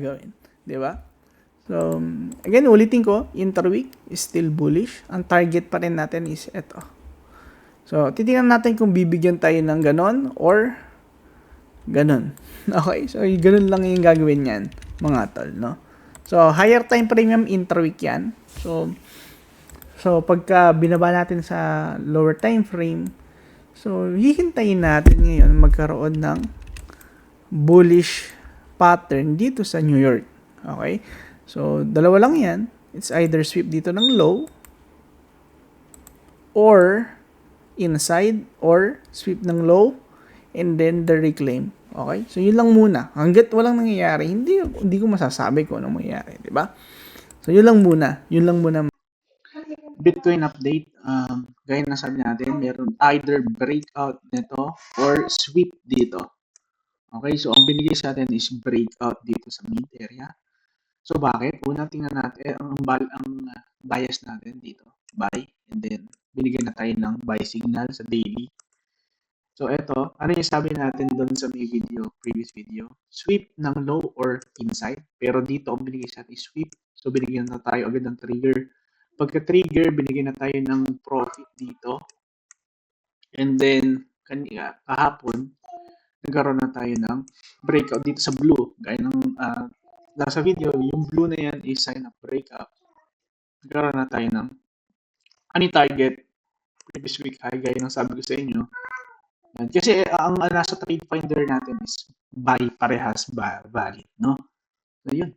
gawin. Di ba? So, again, ulitin ko, interweek is still bullish. Ang target pa rin natin is ito. So, titingnan natin kung bibigyan tayo ng ganon or ganon. Okay, so ganon lang yung gagawin yan, mga tol, no? So, higher time premium interweek yan. So pagka binaba natin sa lower time frame, so hihintayin natin ngayon magkaroon ng bullish pattern dito sa New York. Okay? So, dalawa lang yan. It's either sweep dito ng low or inside or sweep ng low and then the reclaim. Okay? So, yun lang muna. Hanggat walang nangyayari, hindi ko masasabi kung anong mangyayari. Diba? So, yun lang muna. Yun lang muna. Bitcoin update. Gaya na sabi natin, meron either breakout nito or sweep dito. Okay? So, ang binigay sa atin is breakout dito sa mid area. So, bakit? Una, tingnan natin ang bias natin dito. Buy. And then, binigyan na tayo ng buy signal sa daily. So, eto, ano yung sabi natin doon sa may video, previous video? Sweep ng low or inside. Pero dito, ang binigay sa atin is sweep. So, binigyan na tayo agad ng trigger. Pagka-trigger, binigyan na tayo ng profit dito. And then, kahapon, nagkaroon na tayo ng breakout dito sa blue. Gaya ng nasa video, yung blue na yan is sign of breakout. Nagkaroon na tayo ng ano target previous week high, gaya ng sabi ko sa inyo. Yan. Kasi ang nasa trade finder natin is buy parehas valid, no? So, yun.